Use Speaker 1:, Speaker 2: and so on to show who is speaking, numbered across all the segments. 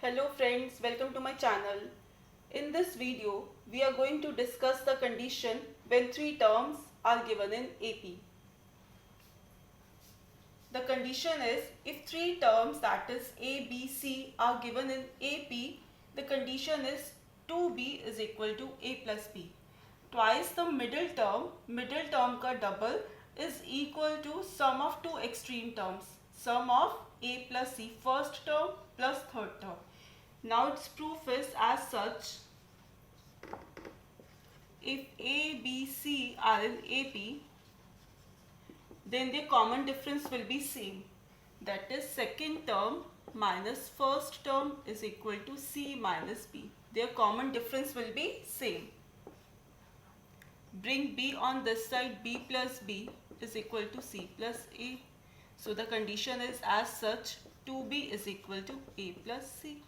Speaker 1: Hello friends, welcome to my channel. In this video, we are going to discuss the condition when three terms are given in AP. The condition is if three terms that is A, B, C are given in AP, the condition is 2B is equal to A plus B. Twice the middle term का double is equal to sum of two extreme terms, sum of A plus C, first term plus third term. Now its proof is as such, if A, B, C are in AP, then their common difference will be same. That is second term minus first term is equal to C minus B. Their common difference will be same. Bring B on this side, B plus B is equal to C plus A. So the condition is as such, 2B is equal to A plus C.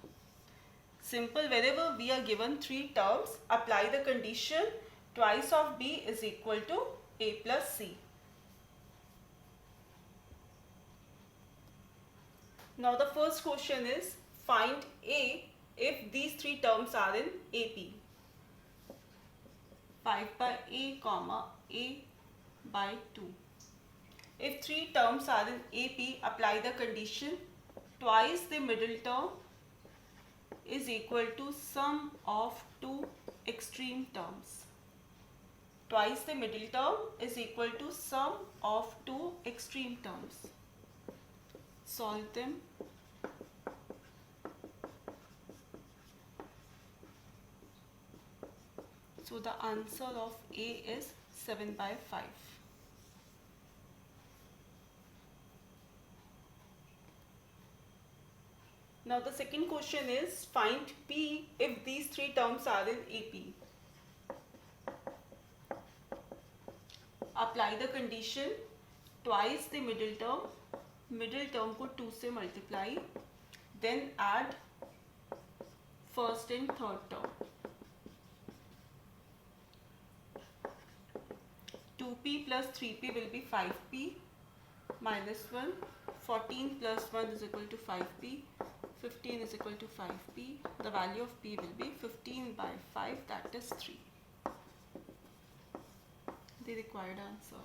Speaker 1: Simple, wherever we are given three terms, apply the condition twice of B is equal to A plus C. Now the first question is find A if these three terms are in AP. 5 by A comma A by 2. If three terms are in AP, apply the condition twice the middle term is equal to sum of two extreme terms. Twice the middle term is equal to sum of two extreme terms. Solve them. So the answer of A is 7 by 5. Now the second question is find P if these three terms are in AP. Apply the condition twice the middle term को 2 से multiply, then add first and third term. 2P plus 3P will be 5P minus 1. 14 plus 1 is equal to 5P. 15 is equal to 5P. The value of P will be 15 by 5, that is 3. The required answer.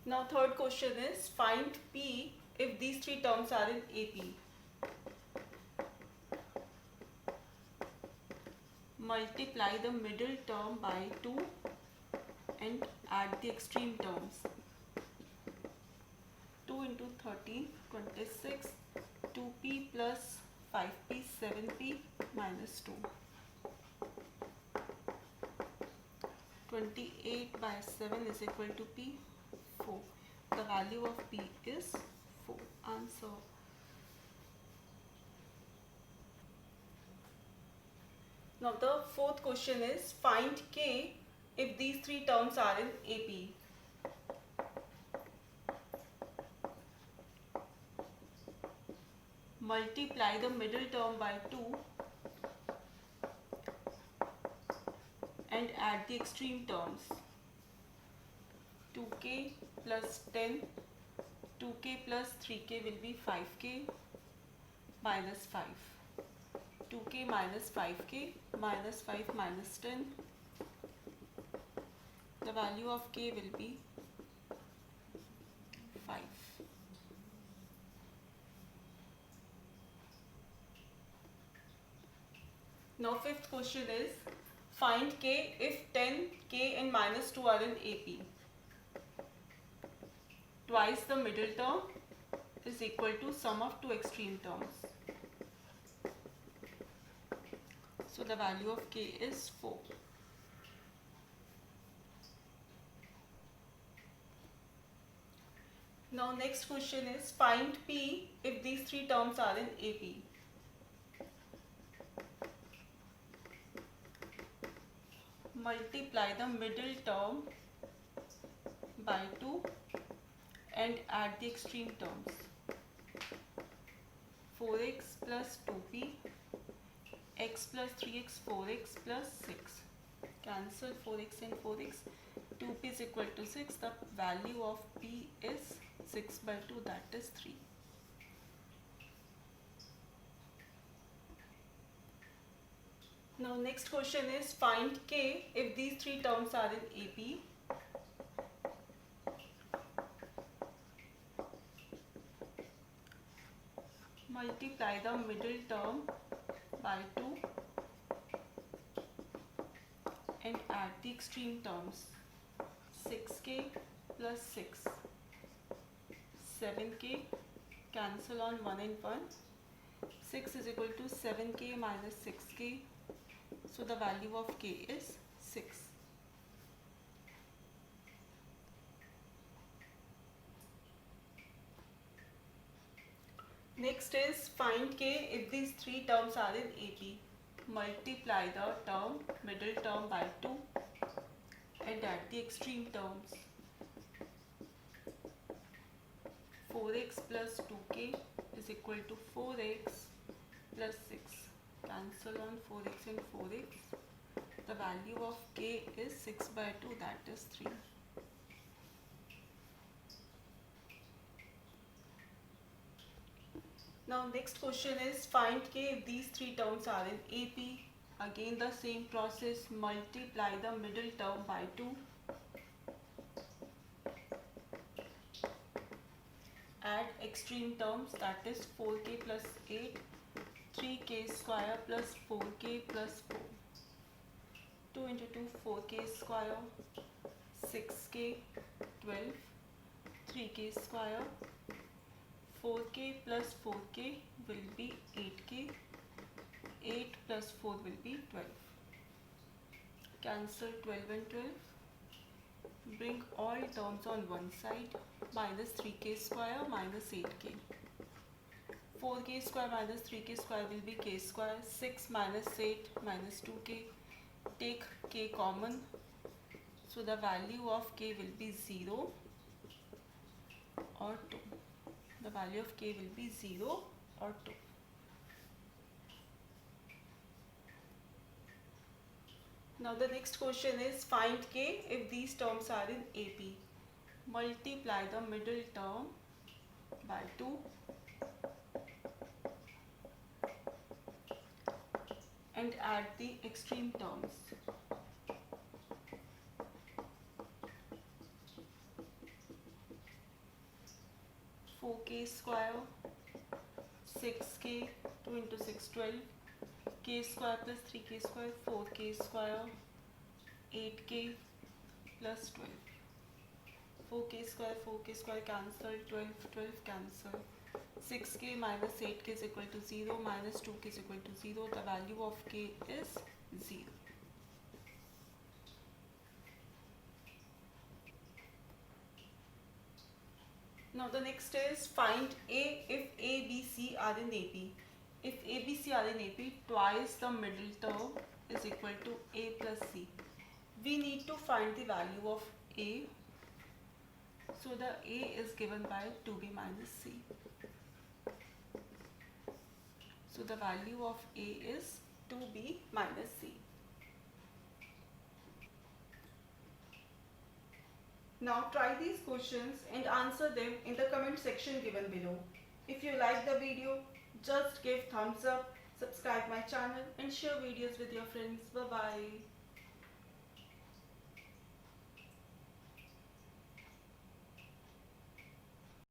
Speaker 1: Now third question is find P if these three terms are in AP. Multiply the middle term by 2 and add the extreme terms. 2 into 13, 26, 2P plus 5P, 7P minus 2. 28 by 7 is equal to P, 4. The value of P is 4. Answer. Now the fourth question is find K if these three terms are in AP. Multiply the middle term by 2 and add the extreme terms. 2K plus 10, 2K plus 3K will be 5K minus 5. 2K minus 5K minus 5 minus 10. The value of K will be 5. Now fifth question is find K if 10, K and minus 2 are in AP. Twice the middle term is equal to sum of two extreme terms. So the value of K is 4. Now next question is find P if these three terms are in AP. Multiply the middle term by 2 and add the extreme terms. 4x plus 2p, x plus 3x, 4x plus 6. Cancel 4x and 4x. 2p is equal to 6. The value of p is 6 by 2, that is 3. Now next question is find k if these three terms are in AP. Multiply the middle term by 2 and add the extreme terms. 6k plus 6, 7k, cancel on 1 and 1. 6 is equal to 7k minus 6k, so the value of k is 6. Next is find k if these three terms are in AP. Multiply the term, middle term by 2 and add the extreme terms. 4x plus 2k is equal to 4x plus 6. Cancel on 4x and 4x. The value of k is 6 by 2, that is 3. Now next question is find k if these three terms are in AP. Again the same process, multiply the middle term by 2. Add extreme terms, that is 4k plus 8, 3k square plus 4k plus 4. 2 into 2, 4k square, 6k, 12, 3k square, 4k plus 4k will be 8k, 8 plus 4 will be 12. Cancel 12 and 12. Bring all terms on one side. Minus 3k square minus 8k. 4k square minus 3k square will be k square. 6 minus 8 minus 2k. Take k common. So the value of k will be 0 or 2. The value of k will be 0 or 2. Now the next question is find k if these terms are in AP. Multiply the middle term by 2 and add the extreme terms. 4k square, 6k, 2 into 6, 12, k square plus 3k square, 4k square, 8k plus 12. 4k square cancel, 12, 12 cancel. 6k minus 8k is equal to 0, minus 2k is equal to 0. The value of k is 0. Now the next is find A if A, B, C are in AP. If A, B, C are in AP, twice the middle term is equal to A plus C. We need to find the value of A. So the A is given by 2B minus C. So the value of A is 2B minus C. Now try these questions and answer them in the comment section given below. If you like the video, just give thumbs up, subscribe my channel and share videos with your friends. Bye bye.